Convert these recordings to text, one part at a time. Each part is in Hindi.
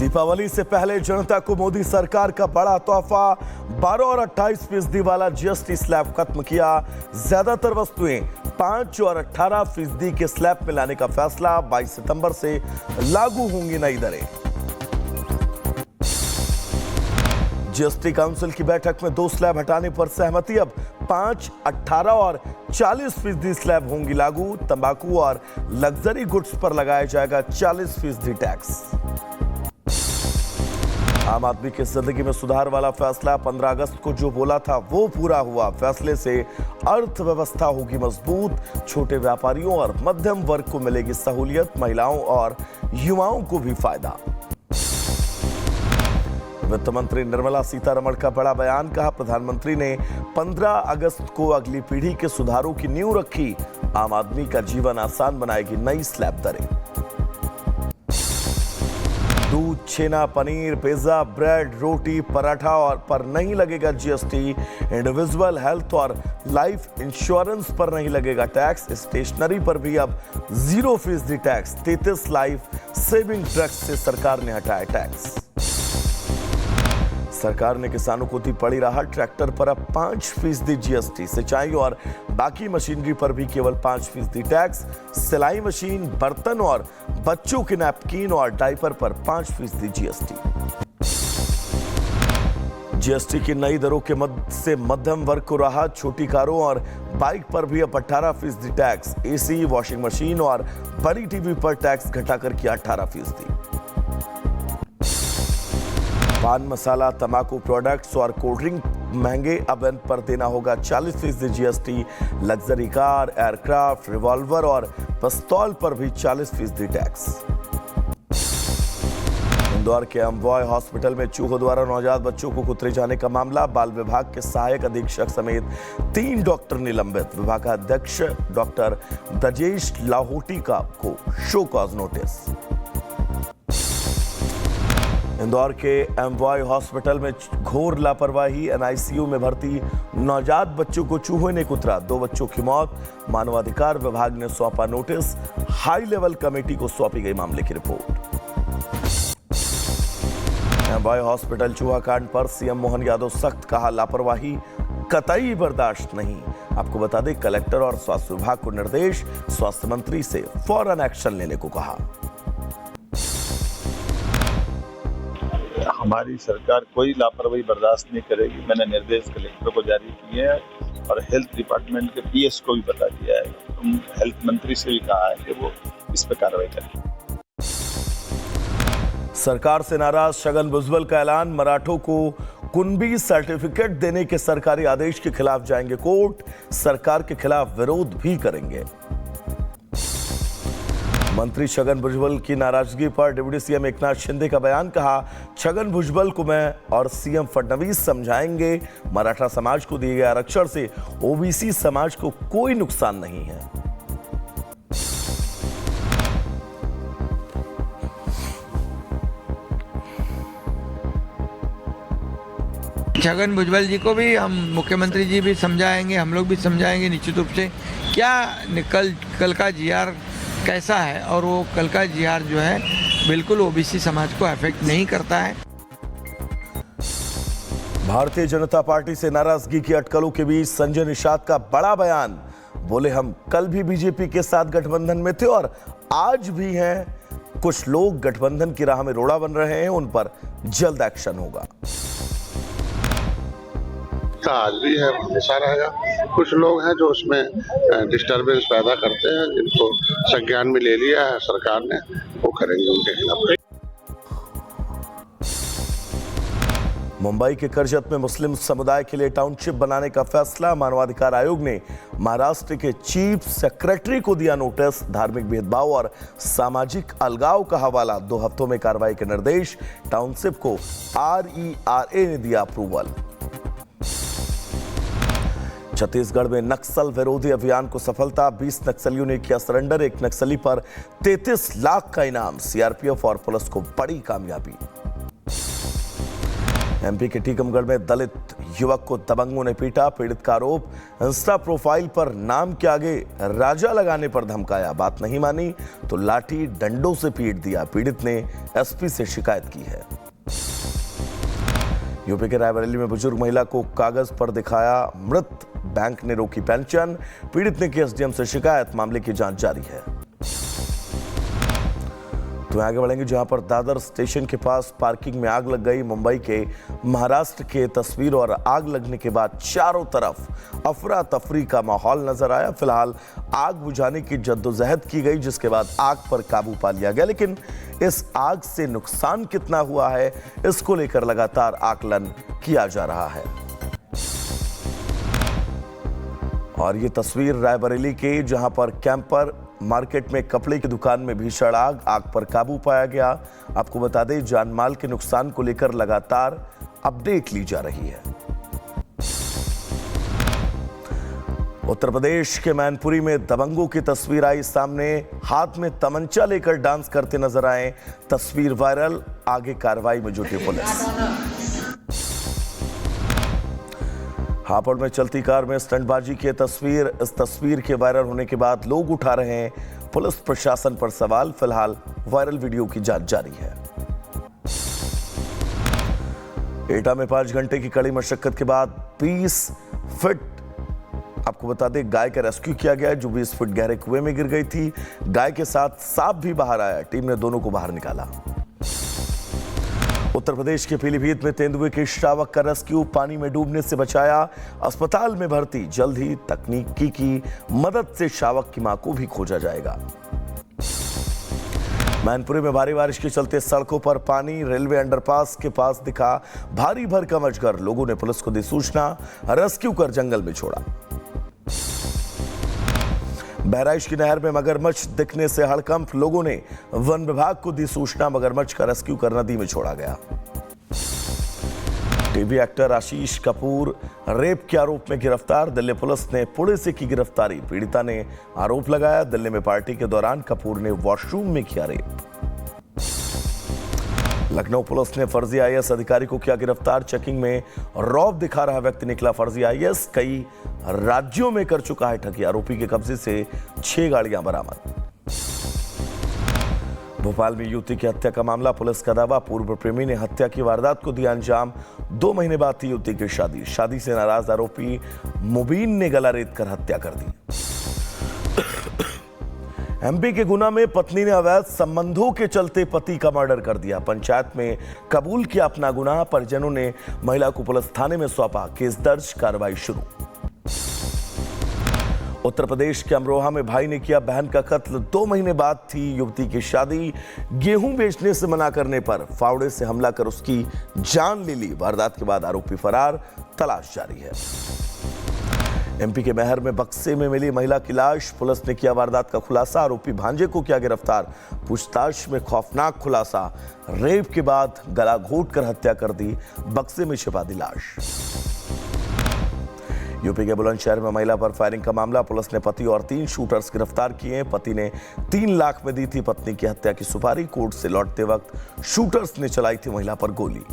दीपावली से पहले जनता को मोदी सरकार का बड़ा तोहफा। 12 और 28% वाला जीएसटी स्लैब खत्म किया। ज्यादातर वस्तुएं 5 और 18% के स्लैब में लाने का फैसला। 22 सितंबर से लागू होंगी नई दरें। जीएसटी काउंसिल की बैठक में 2 स्लैब हटाने पर सहमति। अब 5, 18 और 40% स्लैब होंगी लागू। तंबाकू और लग्जरी गुड्स पर लगाया जाएगा 40% टैक्स। आम आदमी की जिंदगी में सुधार वाला फैसला। 15 अगस्त को जो बोला था वो पूरा हुआ। फैसले से अर्थव्यवस्था होगी मजबूत। छोटे व्यापारियों और मध्यम वर्ग को मिलेगी सहूलियत। महिलाओं और युवाओं को भी फायदा। वित्त मंत्री निर्मला सीतारमण का बड़ा बयान। कहा, प्रधानमंत्री ने 15 अगस्त को अगली पीढ़ी के सुधारों की नींव रखी। आम आदमी का जीवन आसान बनाएगी नई स्लैब दरें। दूध, छेना, पनीर, पिज्जा, ब्रेड, रोटी, पराठा और पर नहीं लगेगा जीएसटी। इंडिविजुअल हेल्थ और लाइफ इंश्योरेंस पर नहीं लगेगा टैक्स। स्टेशनरी पर भी अब 0% टैक्स। 33 लाइफ सेविंग ट्रस्ट से सरकार ने हटाया टैक्स। सरकार ने किसानों को दी पड़ी राहत। ट्रैक्टर पर अब 5% जीएसटी। सिंचाई और बाकी मशीनरी पर भी केवल 5% टैक्स। सिलाई मशीन, बर्तन और बच्चों के नैपकिन और डायपर पर 5% जीएसटी। जीएसटी की नई दरों के मद से मध्यम वर्ग को राहत। छोटी कारों और बाइक पर भी अब 18% टैक्स। एसी, वॉशिंग मशीन और बड़ी टीवी पर टैक्स घटाकर किया 18%। पान मसाला, तंबाकू प्रोडक्ट्स और कोल्ड ड्रिंक महंगे। अब इन पर देना होगा 40% GST. Luxury car, aircraft, revolver और पिस्तौल पर भी 40% टैक्स। इंदौर के एमवॉय हॉस्पिटल में चूहों द्वारा नवजात बच्चों को कुतरे जाने का मामला। बाल विभाग के सहायक अधीक्षक समेत 3 डॉक्टर निलंबित। विभाग अध्यक्ष डॉक्टर ब्रजेश लाहोटी को शो कॉज नोटिस। इंदौर के एमवॉय हॉस्पिटल में घोर लापरवाही। एनआईसीयू में भर्ती नवजात बच्चों को चूहों ने कुतरा। 2 बच्चों की मौत। मानवाधिकार विभाग ने सौंपा नोटिस। हाई लेवल कमेटी को सौंपी गई मामले की रिपोर्ट। एमवॉय हॉस्पिटल चूहा कांड पर सीएम मोहन यादव सख्त। कहा, लापरवाही कतई बर्दाश्त नहीं। आपको बता दें, कलेक्टर और स्वास्थ्य विभाग को निर्देश। स्वास्थ्य मंत्री से फौरन एक्शन लेने को कहा। हमारी सरकार कोई लापरवाही बर्दाश्त नहीं करेगी। मैंने निर्देश कलेक्टर को जारी किए हैं और हेल्थ डिपार्टमेंट के पीएस को भी बता दिया है। हेल्थ मंत्री से भी कहा है कि वो इस पर कार्रवाई करें। सरकार से नाराज छगन भुजबल का ऐलान। मराठों को कुनबी सर्टिफिकेट देने के सरकारी आदेश के खिलाफ जाएंगे कोर्ट। सरकार के खिलाफ विरोध भी करेंगे। मंत्री छगन भुजबल की नाराजगी पर डिप्टी सीएम एकनाथ शिंदे का बयान। कहा, छगन भुजबल को मैं और सीएम फडणवीस समझाएंगे। मराठा समाज को दिए गए आरक्षण से ओबीसी समाज को कोई नुकसान नहीं है। छगन भुजबल जी को भी हम, मुख्यमंत्री जी भी समझाएंगे, हम लोग भी समझाएंगे निश्चित रूप से क्या कल का जीआर कैसा है। और वो कल का जीआर जो है बिल्कुल ओबीसी समाज को अफेक्ट नहीं करता है। भारतीय जनता पार्टी से नाराजगी की अटकलों के बीच संजय निषाद का बड़ा बयान। बोले, हम कल भी बीजेपी के साथ गठबंधन में थे और आज भी हैं। कुछ लोग गठबंधन की राह में रोड़ा बन रहे हैं, उन पर जल्द एक्शन होगा। आज भी है, हमेशा रहेगा। कुछ लोग हैं जो उसमें डिस्टरबेंस पैदा करते हैं, जिनको संज्ञान में ले लिया है सरकार ने, वो करेंगे उनके खिलाफ। मुंबई के कर्जत में मुस्लिम समुदाय के लिए टाउनशिप बनाने का फैसला। मानवाधिकार आयोग ने महाराष्ट्र के चीफ सेक्रेटरी को दिया नोटिस। धार्मिक भेदभाव और सामाजिक अलगाव का हवाला। 2 हफ्तों में कार्रवाई के निर्देश। टाउनशिप को RERA ने दिया अप्रूवल। छत्तीसगढ़ में नक्सल विरोधी अभियान को सफलता। 20 नक्सलियों ने किया सरेंडर। एक नक्सली पर 33 लाख का इनाम। सीआरपीएफ और पुलिस को बड़ी कामयाबी। एमपी के टीकमगढ़ में दलित युवक को दबंगों ने पीटा। पीड़ित का आरोप, इंस्टा प्रोफाइल पर नाम के आगे राजा लगाने पर धमकाया। बात नहीं मानी तो लाठी डंडों से पीट दिया। पीड़ित ने एसपी से शिकायत की है। यूपी के रायबरेली में बुजुर्ग महिला को कागज पर दिखाया मृत, बैंक ने रोकी पेंशन। पीड़ित ने की एसडीएम से शिकायत, मामले की जांच जारी है। तो आगे बढ़ेंगे जहां पर दादर स्टेशन के पास पार्किंग में आग लग गई। मुंबई के महाराष्ट्र के तस्वीर और आग लगने के बाद चारों तरफ अफरा तफरी का माहौल नजर आया। फिलहाल आग बुझाने की जद्दोजहद की गई, जिसके बाद आग पर काबू पा लिया गया। लेकिन इस आग से नुकसान कितना हुआ है, इसको लेकर लगातार आकलन किया जा रहा है। और ये तस्वीर रायबरेली के, जहां पर कैंपर मार्केट में कपड़े की दुकान में भीषण आग पर काबू पाया गया। आपको बता दें, जानमाल के नुकसान को लेकर लगातार अपडेट ली जा रही है। उत्तर प्रदेश के मैनपुरी में दबंगों की तस्वीर आई सामने। हाथ में तमंचा लेकर डांस करते नजर आए। तस्वीर वायरल, आगे कार्रवाई में जुटी पुलिस। हापुड़ में चलती कार में स्टंटबाजी की तस्वीर। इस तस्वीर के वायरल होने के बाद लोग उठा रहे हैं पुलिस प्रशासन पर सवाल। फिलहाल वायरल वीडियो की जांच जारी है। एटा में 5 घंटे की कड़ी मशक्कत के बाद 20 फीट, आपको बता दें, गाय का रेस्क्यू किया गया, जो 20 फीट गहरे कुएं में गिर गई थी। गाय के साथ सांप भी बाहर आया। टीम ने दोनों को बाहर निकाला। उत्तर प्रदेश के पीलीभीत में तेंदुए के शावक का रेस्क्यू, पानी में डूबने से बचाया। अस्पताल में भर्ती। जल्द ही तकनीकी की मदद से शावक की मां को भी खोजा जाएगा। मैनपुरी में भारी बारिश के चलते सड़कों पर पानी। रेलवे अंडरपास के पास दिखा भारी भरकम अजगर। लोगों ने पुलिस को दी सूचना, रेस्क्यू कर जंगल में छोड़ा। बहराइच की नहर में मगरमच्छ दिखने से हड़कंप। लोगों ने वन विभाग को दी सूचना, मगरमच्छ का रेस्क्यू कर नदी में छोड़ा गया। टीवी एक्टर आशीष कपूर रेप के आरोप में गिरफ्तार। दिल्ली पुलिस ने पुणे से की गिरफ्तारी। पीड़िता ने आरोप लगाया, दिल्ली में पार्टी के दौरान कपूर ने वॉशरूम में किया रेप। लखनऊ पुलिस ने फर्जी आईएएस अधिकारी को किया गिरफ्तार। चेकिंग में रौब दिखा रहा व्यक्ति निकला फर्जी आईएएस। कई राज्यों में कर चुका है ठगी। आरोपी के कब्जे से 6 गाड़ियां बरामद। भोपाल में युवती की हत्या का मामला। पुलिस का दावा, पूर्व प्रेमी ने हत्या की वारदात को दिया अंजाम। 2 महीने बाद थी युवती की शादी। शादी से नाराज आरोपी मुबीन ने गला रेत कर हत्या कर दी। एमपी के गुना में पत्नी ने अवैध संबंधों के चलते पति का मर्डर कर दिया। पंचायत में कबूल किया अपना गुनाह। परिजनों ने महिला को पुलिस थाने में सौंपा। केस दर्ज, कार्रवाई शुरू। उत्तर प्रदेश के अमरोहा में भाई ने किया बहन का कत्ल। 2 महीने बाद थी युवती की शादी। गेहूं बेचने से मना करने पर फावड़े से हमला कर उसकी जान ले ली। वारदात के बाद आरोपी फरार, तलाश जारी है। एमपी के महर में बक्से में मिली महिला की लाश। पुलिस ने किया वारदात का खुलासा। आरोपी भांजे को किया गिरफ्तार। पूछताछ में खौफनाक खुलासा, रेप के बाद गला घोंटकर हत्या कर दी, बक्से में छिपा दी लाश। यूपी के बुलंदशहर में महिला पर फायरिंग का मामला। पुलिस ने पति और 3 शूटर्स गिरफ्तार किए। पति ने 3 लाख में दी थी पत्नी की हत्या की सुपारी। कोर्ट से लौटते वक्त शूटर्स ने चलाई थी महिला पर गोली।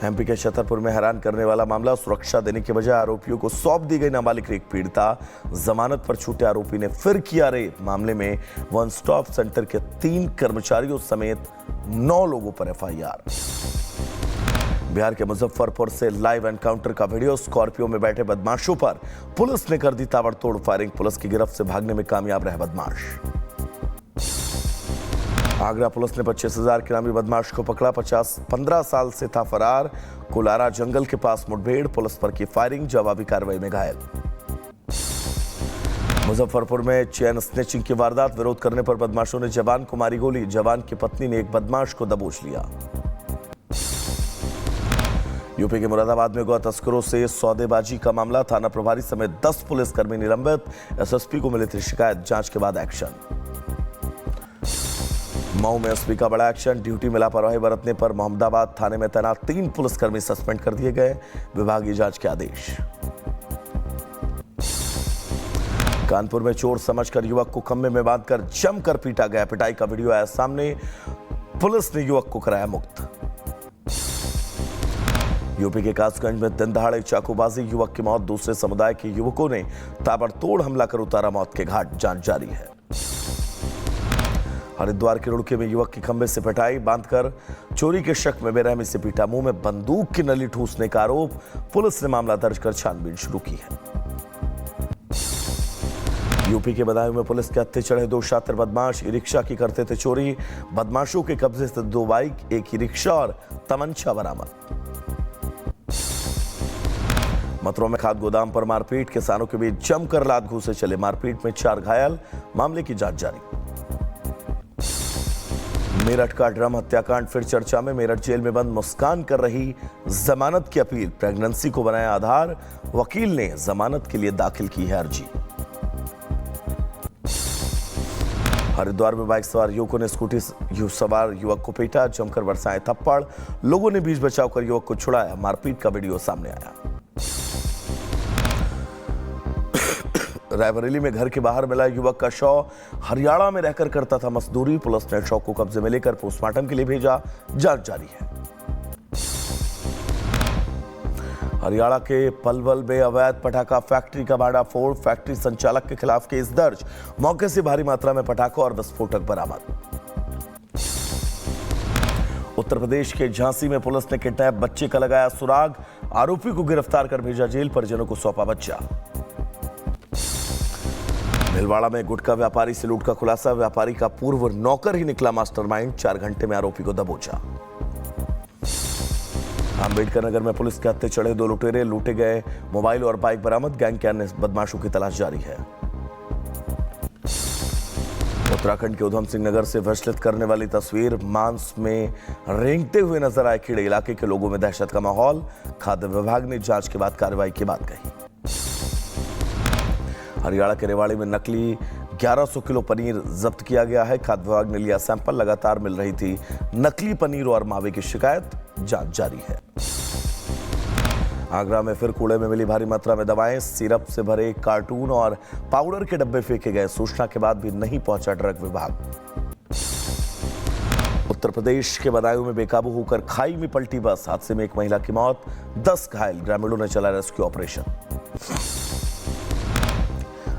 एमपी के छतरपुर में हैरान करने वाला मामला। सुरक्षा देने के बजाय आरोपियों को सौंप दी गई नाबालिग एक पीड़िता। जमानत पर छूटे आरोपी ने फिर किया रेप। मामले में वन स्टॉप सेंटर के 3 कर्मचारियों समेत 9 लोगों पर एफआईआर। बिहार के मुजफ्फरपुर से लाइव एनकाउंटर का वीडियो। स्कॉर्पियो में बैठे बदमाशों पर पुलिस ने कर दी ताबड़तोड़ फायरिंग। पुलिस की गिरफ्त से भागने में कामयाब रहे बदमाश। आगरा पुलिस ने 25,000 के नामी बदमाश को पकड़ा। 15 साल से था फरार। कुलारा जंगल के पास मुठभेड़। पुलिस पर की फायरिंग, जवाबी कार्रवाई में घायल। मुजफ्फरपुर में चेन स्नेचिंग की वारदात। विरोध करने पर बदमाशों ने जवान को मारी गोली। जवान की पत्नी ने एक बदमाश को दबोच लिया। यूपी के मुरादाबाद में गौ तस्करों से सौदेबाजी का मामला। थाना प्रभारी समेत 10 पुलिसकर्मी निलंबित। एसएसपी को मिली थी शिकायत, जांच के बाद एक्शन। मऊ में एसपी का बड़ा एक्शन। ड्यूटी में लापरवाही बरतने पर मोहम्मदाबाद थाने में तैनात 3 पुलिसकर्मी सस्पेंड कर दिए गए। विभागीय जांच के आदेश। कानपुर में चोर समझकर युवक को खंभे में बांधकर जमकर पीटा गया। पिटाई का वीडियो आया सामने। पुलिस ने युवक को कराया मुक्त। यूपी के कासगंज में दिन दहाड़े चाकूबाजी, युवक की मौत, दूसरे समुदाय के युवकों ने ताबड़तोड़ हमला कर उतारा मौत के घाट, जांच जारी है। हरिद्वार के रुड़की में युवक की खंबे से पिटाई, बांधकर चोरी के शक में बेरहमी से पीटा, मुंह में बंदूक की नली ठूसने का आरोप, पुलिस ने मामला दर्ज कर छानबीन शुरू की है। यूपी के बदायूं में पुलिस के हत्थे चढ़े 2 शातिर बदमाश, ई रिक्शा की करते थे चोरी, बदमाशों के कब्जे से 2 बाइक, 1 ई रिक्शा और तमंचा बरामद। मथुरा में खाद गोदाम पर मारपीट, किसानों के बीच जमकर लात घूसे चले, मारपीट में 4 घायल, मामले की जांच जारी। मेरठ का ड्रम हत्याकांड फिर चर्चा में, मेरठ जेल में बंद मुस्कान कर रही जमानत की अपील, प्रेगनेंसी को बनाया आधार, वकील ने जमानत के लिए दाखिल की है अर्जी। हरिद्वार में बाइक सवार युवकों ने स्कूटी सवार युवक को पीटा, जमकर बरसाए थप्पड़, लोगों ने बीच बचाव कर युवक को छुड़ाया, मारपीट का वीडियो सामने आया। रायबरेली में घर के बाहर मिला युवक का शव, हरियाणा में रहकर करता था मजदूरी, पुलिस ने शव को कब्जे में लेकर पोस्टमार्टम के लिए भेजा, जांच जारी है। हरियाणा के पलवल में अवैध पटाखा फैक्ट्री का भांडाफोड़, फैक्ट्री संचालक के खिलाफ केस दर्ज, मौके से भारी मात्रा में पटाखा और विस्फोटक बरामद। उत्तर प्रदेश के झांसी में पुलिस ने किडनैप बच्चे का लगाया सुराग, आरोपी को गिरफ्तार कर भेजा जेल, परिजनों को सौंपा बच्चा। भीलवाड़ा में गुटखा व्यापारी से लूट का खुलासा, व्यापारी का पूर्व नौकर ही निकला मास्टरमाइंड, 4 घंटे में आरोपी को दबोचा। अंबेडकर नगर में पुलिस के हत्थे चढ़े 2 लुटेरे, लूटे गए मोबाइल और बाइक बरामद, गैंग के अन्य बदमाशों की तलाश जारी है। उत्तराखंड के उधम सिंह नगर से विचलित करने वाली तस्वीर, मांस में रेंगते हुए नजर आए कीड़े, इलाके के लोगों में दहशत का माहौल, खाद्य विभाग ने जांच के बाद कार्रवाई की बात कही। हरियाणा के रेवाड़ी में नकली 1100 किलो पनीर जब्त किया गया है, खाद्य विभाग ने लिया सैंपल, लगातार मिल रही थी नकली पनीर और मावे की शिकायत, जांच जारी है। आगरा में फिर कूड़े में मिली भारी मात्रा में दवाएं, सिरप से भरे कार्टून और पाउडर के डब्बे फेंके गए, सूचना के बाद भी नहीं पहुंचा ड्रग विभाग। उत्तर प्रदेश के बदायूं में बेकाबू होकर खाई में पलटी बस, हादसे में 1 महिला की मौत, 10 घायल, ग्रामीणों ने चला रेस्क्यू ऑपरेशन।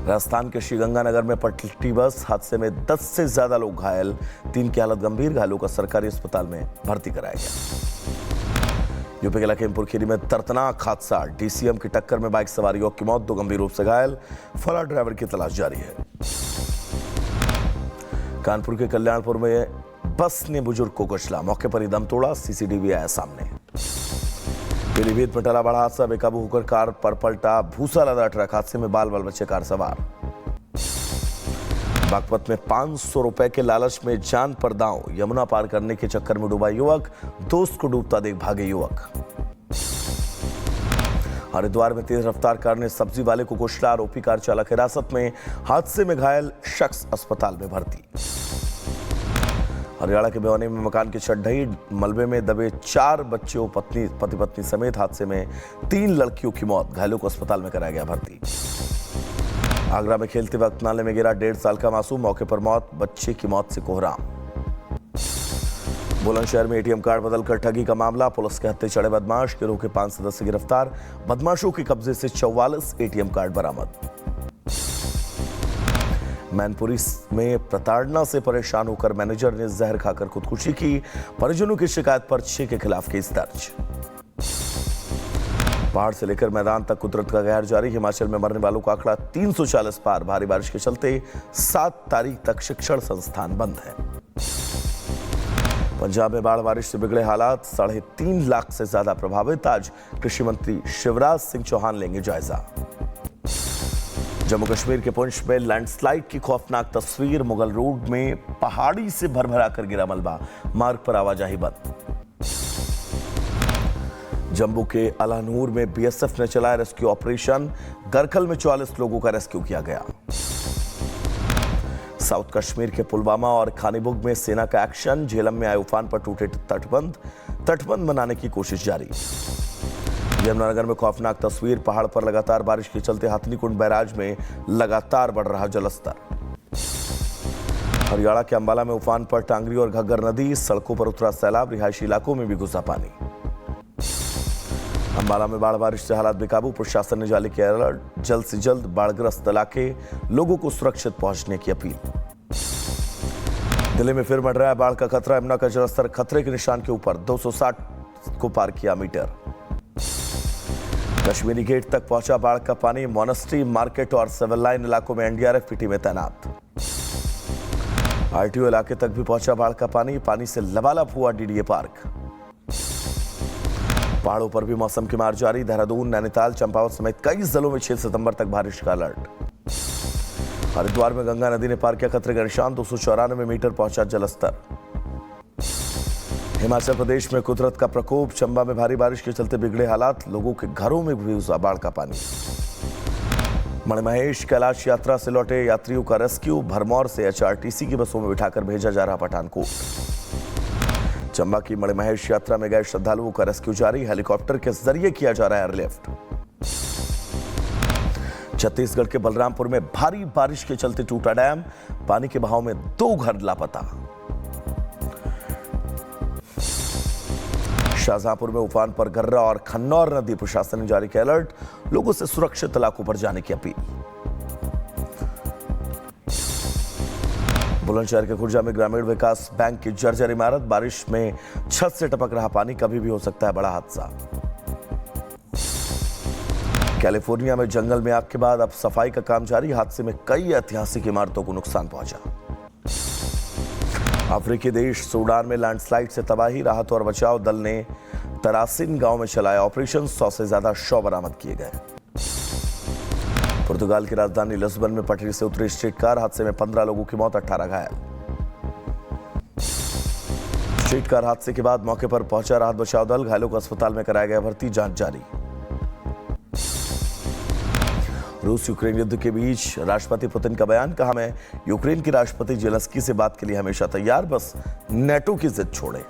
राजस्थान के श्रीगंगानगर में पलटी बस, हादसे में 10 से ज्यादा लोग घायल, 3 की हालत गंभीर, घायलों का सरकारी अस्पताल में भर्ती कराया गया। यूपी के लखीमपुर खीरी में दर्दनाक हादसा, डीसीएम की टक्कर में बाइक सवार युवक की मौत, 2 गंभीर रूप से घायल, फरार ड्राइवर की तलाश जारी है। कानपुर के कल्याणपुर में बस ने बुजुर्ग को कुचला, मौके पर ही दम तोड़ा, सीसीटीवी आया सामने। पीलीभीत में टला बड़ा हादसा, बेकाबू होकर कार पर पलटा भूसा लदा ट्रक, हादसे में बाल बच्चे कार सवार। बागपत में 500 रुपए के लालच में जान पर दांव, यमुना पार करने के चक्कर में डूबा युवक, दोस्त को डूबता देख भागे युवक। हरिद्वार में तेज रफ्तार कार ने सब्जी वाले को कुचला, आरोपी कार चालक हिरासत में, हादसे में घायल शख्स अस्पताल में भर्ती। हरियाणा के भिवानी में मकान की छत ढही, मलबे में दबे 4 बच्चों, पति पत्नी समेत, हादसे में 3 लड़कियों की मौत, घायलों को अस्पताल में कराया गया भर्ती। आगरा में खेलते वक्त नाले में गिरा 1.5 साल का मासूम, मौके पर मौत, बच्चे की मौत से कोहराम। बुलंदशहर में एटीएम कार्ड बदलकर ठगी का मामला, पुलिस के हत्थे चढ़े बदमाश, गिरोह के 5 सदस्य गिरफ्तार, बदमाशों के कब्जे से 44 एटीएम कार्ड बरामद। मैनपुरी में प्रताड़ना से परेशान होकर मैनेजर ने जहर खाकर खुदकुशी की, परिजनों की शिकायत पर 6 के खिलाफ केस दर्ज। पहाड़ से लेकर मैदान तक कुदरत का कहर जारी, हिमाचल में मरने वालों का आंकड़ा 340 पार, भारी बारिश के चलते 7 तारीख तक शिक्षण संस्थान बंद है। पंजाब में बाढ़ बारिश से बिगड़े हालात, 3.5 लाख से ज्यादा प्रभावित, आज कृषि मंत्री शिवराज सिंह चौहान लेंगे जायजा। जम्मू कश्मीर के पुंछ में लैंडस्लाइड की खौफनाक तस्वीर, मुगल रोड में पहाड़ी से भरभरा कर गिरा मलबा, मार्ग पर आवाजाही बंद। जम्मू के अलानूर में बीएसएफ ने चलाया रेस्क्यू ऑपरेशन, गरखल में 44 लोगों का रेस्क्यू किया गया। साउथ कश्मीर के पुलवामा और खानीबुग में सेना का एक्शन, झेलम में आए उफान पर टूटे तटबंध बनाने की कोशिश जारी। यमुनानगर में खौफनाक तस्वीर, पहाड़ पर लगातार बारिश के चलते हाथनीकुंड बैराज में लगातार बढ़ रहा जलस्तर। हरियाणा के अंबाला में उफान पर टांगरी और घग्गर नदी, सड़कों पर उतरा सैलाब, रिहायशी इलाकों में भी घुसा पानी। अंबाला में बाढ़ बारिश से हालात बेकाबू, प्रशासन ने जारी किया अलर्ट, जल्द से जल्द बाढ़ग्रस्त इलाके लोगों को सुरक्षित पहुंचने की अपील। दिल्ली में फिर बढ़ रहा है बाढ़ का खतरा, यमुना का जलस्तर खतरे के निशान के ऊपर 260 को पार किया मीटर। कश्मीरी गेट तक पहुंचा बाढ़ का पानी, मोनेस्ट्री, मार्केट और सिविल लाइन इलाकों में एनडीआरएफ की टीमें तैनात। आरटीओ इलाके तक भी पहुंचा बाढ़ का पानी, पानी से लबालब हुआ डीडीए पार्क। पहाड़ों पर भी मौसम की मार जारी, देहरादून, नैनीताल, चंपावत समेत कई जिलों में 6 सितंबर तक बारिश का अलर्ट। हरिद्वार में गंगा नदी ने पार किया खतरे का निशान, 294 मीटर पहुंचा जलस्तर। हिमाचल प्रदेश में कुदरत का प्रकोप, चंबा में भारी बारिश के चलते बिगड़े हालात, लोगों के घरों में भी घुसा बाढ़ का पानी। मणिमहेश कैलाश यात्रा से लौटे यात्रियों का रेस्क्यू, भरमौर से एचआरटीसी की बसों में बिठाकर भेजा जा रहा पठानकोट। चंबा की मणिमहेश यात्रा में गए श्रद्धालुओं का रेस्क्यू जारी, हेलीकॉप्टर के जरिए किया जा रहा है एयरलिफ्ट। छत्तीसगढ़ के बलरामपुर में भारी बारिश के चलते टूटा डैम, पानी के बहाव में 2 घर लापता। शाहजहांपुर में उफान पर गर्रा और खन्नौर नदी, प्रशासन ने जारी किया अलर्ट, लोगों से सुरक्षित इलाकों पर जाने की अपील। बुलंदशहर के खुर्जा में ग्रामीण विकास बैंक की जर्जर इमारत, बारिश में छत से टपक रहा पानी, कभी भी हो सकता है बड़ा हादसा। कैलिफोर्निया में जंगल में आग के बाद अब सफाई का काम जारी, हादसे में कई ऐतिहासिक इमारतों को नुकसान पहुंचा। अफ्रीकी देश सूडान में लैंडस्लाइड से तबाही, राहत और बचाव दल ने तरासिन गांव में चलाया ऑपरेशन, 100 से ज्यादा शव बरामद किए गए। पुर्तगाल की राजधानी लिस्बन में पटरी से उतरी स्ट्रीट कार, हादसे में 15 लोगों की मौत, 18 घायल। स्ट्रीट कार हादसे के बाद मौके पर पहुंचा राहत बचाव दल, घायलों को अस्पताल में कराया गया भर्ती, जांच जारी। रूस यूक्रेन युद्ध के बीच राष्ट्रपति पुतिन का बयान, कहा मैं यूक्रेन के राष्ट्रपति जेलेंस्की से बात के लिए हमेशा तैयार, बस नेटो की जिद छोड़े।